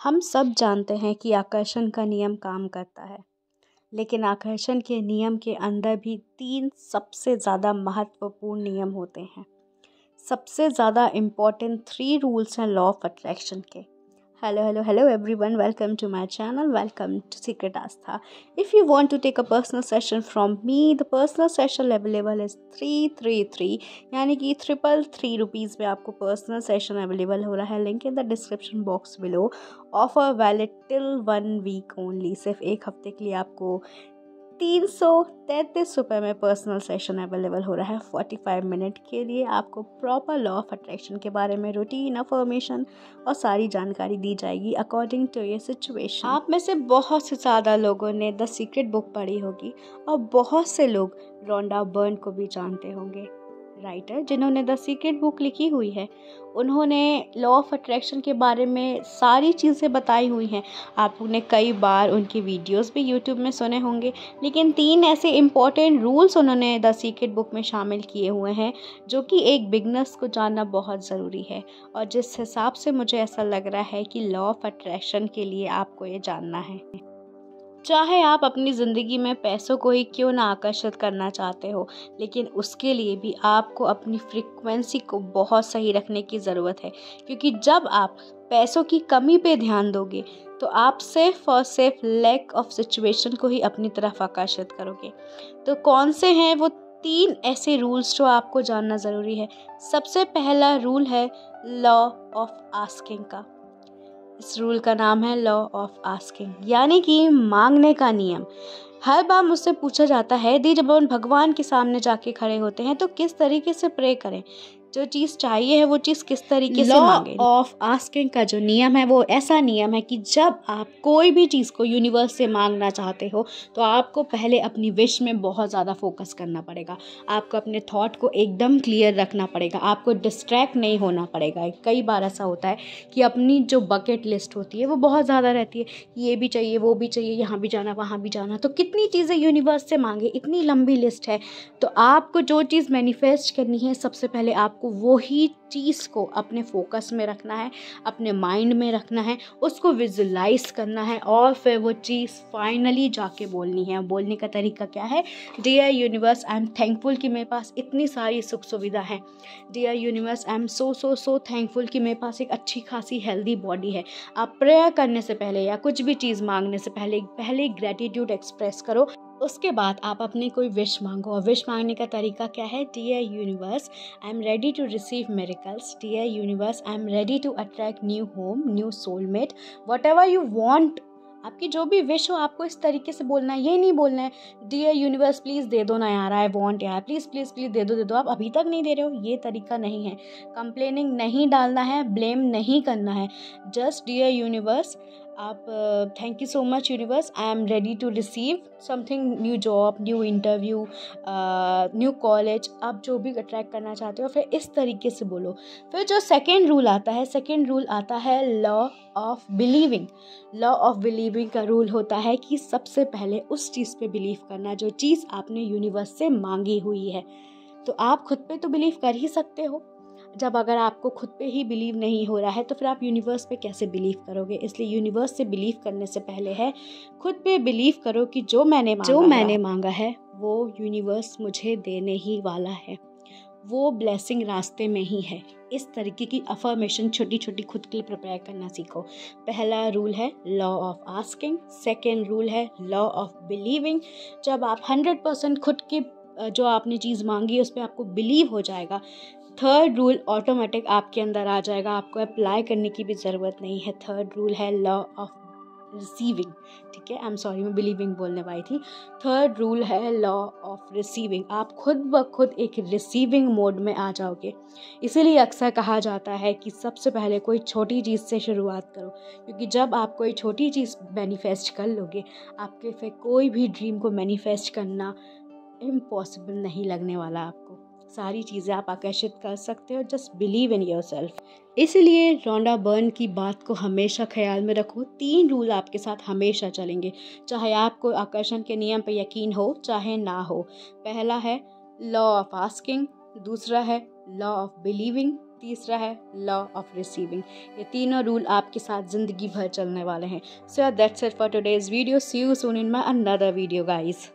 हम सब जानते हैं कि आकर्षण का नियम काम करता है, लेकिन आकर्षण के नियम के अंदर भी 3 सबसे ज़्यादा महत्वपूर्ण नियम होते हैं। सबसे ज़्यादा इम्पॉर्टेंट 3 रूल्स हैं लॉ ऑफ अट्रैक्शन के। Hello everyone, welcome to my channel, welcome to Secret Astha. If you want to take a personal session from me, the personal session available is 333, यानी कि 333 रुपीज़ में आपको personal session available हो रहा है। Link in the description box below. Offer valid till 1 week only. सिर्फ एक हफ्ते के लिए आपको 333 रुपये में पर्सनल सेशन अवेलेबल हो रहा है। 45 मिनट के लिए आपको प्रॉपर लॉ ऑफ अट्रैक्शन के बारे में रूटीन अफर्मेशन और सारी जानकारी दी जाएगी अकॉर्डिंग टू योर सिचुएशन। आप में से बहुत से ज़्यादा लोगों ने द सीक्रेट बुक पढ़ी होगी और बहुत से लोग रोंडा बर्न को भी जानते होंगे। राइटर जिन्होंने द सीक्रेट बुक लिखी हुई है, उन्होंने लॉ ऑफ अट्रैक्शन के बारे में सारी चीज़ें बताई हुई हैं। आपने कई बार उनकी वीडियोस भी यूट्यूब में सुने होंगे, लेकिन 3 ऐसे इम्पॉर्टेंट रूल्स उन्होंने द सीक्रेट बुक में शामिल किए हुए हैं जो कि एक बिगनर्स को जानना बहुत ज़रूरी है। और जिस हिसाब से मुझे ऐसा लग रहा है कि लॉ ऑफ अट्रैक्शन के लिए आपको ये जानना है। चाहे आप अपनी ज़िंदगी में पैसों को ही क्यों ना आकर्षित करना चाहते हो, लेकिन उसके लिए भी आपको अपनी फ्रीक्वेंसी को बहुत सही रखने की ज़रूरत है। क्योंकि जब आप पैसों की कमी पे ध्यान दोगे तो आप सिर्फ और सिर्फ लैक ऑफ सिचुएशन को ही अपनी तरफ आकर्षित करोगे। तो कौन से हैं वो 3 ऐसे रूल्स जो आपको जानना ज़रूरी है। सबसे पहला रूल है लॉ ऑफ आस्किंग का। इस रूल का नाम है लॉ ऑफ आस्किंग, यानी कि मांगने का नियम। हर बार मुझसे पूछा जाता है दी जब हम भगवान के सामने जाके खड़े होते हैं तो किस तरीके से प्रे करें, जो चीज़ चाहिए है वो चीज़ किस तरीके से मांगे। लॉ ऑफ आस्किंग का जो नियम है वो ऐसा नियम है कि जब आप कोई भी चीज़ को यूनिवर्स से मांगना चाहते हो तो आपको पहले अपनी विश में बहुत ज़्यादा फोकस करना पड़ेगा। आपको अपने थॉट को एकदम क्लियर रखना पड़ेगा, आपको डिस्ट्रैक्ट नहीं होना पड़ेगा। कई बार ऐसा होता है कि अपनी जो बकेट लिस्ट होती है वो बहुत ज़्यादा रहती है, ये भी चाहिए वो भी चाहिए, यहाँ भी जाना वहाँ भी जाना, तो कितनी चीज़ें यूनिवर्स से मांगे, इतनी लंबी लिस्ट है। तो आपको जो चीज़ मैनिफेस्ट करनी है सबसे पहले आपको वही चीज़ को अपने फोकस में रखना है, अपने माइंड में रखना है, उसको विजुलाइज करना है और फिर वो चीज़ फाइनली जाके बोलनी है। बोलने का तरीका क्या है? Dear universe, I am thankful कि मेरे पास इतनी सारी सुख सुविधा है। Dear universe, I am so thankful कि मेरे पास एक अच्छी खासी हेल्दी बॉडी है। आप प्रेयर करने से पहले या कुछ भी चीज़ मांगने से पहले ग्रेटिट्यूड एक्सप्रेस करो। उसके बाद आप अपनी कोई विश मांगो। और विश मांगने का तरीका क्या है? Dear universe, I am ready to receive miracles. Dear universe, I am ready to attract new home, new soulmate, whatever you want. आपकी जो भी विश हो आपको इस तरीके से बोलना है। ये नहीं बोलना है डियर यूनिवर्स प्लीज़ दे दो ना यार, आई वॉन्ट यार, प्लीज़ प्लीज़ प्लीज़ दे दो, आप अभी तक नहीं दे रहे हो। ये तरीका नहीं है। कंप्लेनिंग नहीं डालना है, ब्लेम नहीं करना है। जस्ट डियर यूनिवर्स, आप thank you so much universe, I am ready to receive something, new job, new interview, new college. आप जो भी अट्रैक्ट करना चाहते हो फिर इस तरीके से बोलो। फिर जो सेकेंड रूल आता है law of believing. Law of believing का रूल होता है कि सबसे पहले उस चीज़ पे बिलीव करना जो चीज़ आपने यूनिवर्स से मांगी हुई है। तो आप खुद पे तो बिलीव कर ही सकते हो। जब अगर आपको खुद पे ही बिलीव नहीं हो रहा है तो फिर आप यूनिवर्स पे कैसे बिलीव करोगे? इसलिए यूनिवर्स से बिलीव करने से पहले है खुद पे बिलीव करो कि जो मैंने मांगा है वो यूनिवर्स मुझे देने ही वाला है, वो ब्लेसिंग रास्ते में ही है। इस तरीके की अफर्मेशन छोटी छोटी खुद के लिए प्रिपेयर करना सीखो। पहला रूल है law of asking, second rule है लॉ ऑफ बिलीविंग। जब आप 100% खुद की जो आपने चीज़ मांगी उस पर आपको बिलीव हो जाएगा, थर्ड रूल ऑटोमेटिक आपके अंदर आ जाएगा, आपको अप्लाई करने की भी ज़रूरत नहीं है। थर्ड रूल है लॉ ऑफ रिसीविंग। ठीक है, आई एम सॉरी, मैं बिलीविंग बोलने वाली थी। थर्ड रूल है लॉ ऑफ रिसीविंग। आप खुद ब खुद एक रिसीविंग मोड में आ जाओगे। इसीलिए अक्सर कहा जाता है कि सबसे पहले कोई छोटी चीज़ से शुरुआत करो, क्योंकि जब आप कोई छोटी चीज़ मैनिफेस्ट कर लोगे आपके फिर कोई भी ड्रीम को मैनिफेस्ट करना इम्पॉसिबल नहीं लगने वाला। आपको सारी चीज़ें आप आकर्षित कर सकते हो। Just believe in yourself. इसलिए रोंडा बर्न की बात को हमेशा ख्याल में रखो। 3 रूल आपके साथ हमेशा चलेंगे, चाहे आपको आकर्षण के नियम पर यकीन हो चाहे ना हो। पहला है लॉ ऑफ आस्किंग, दूसरा है लॉ ऑफ बिलीविंग तीसरा है लॉ ऑफ रिसीविंग। ये तीनों रूल आपके साथ ज़िंदगी भर चलने वाले हैं। So that's it for today's video. See you soon in my another video guys.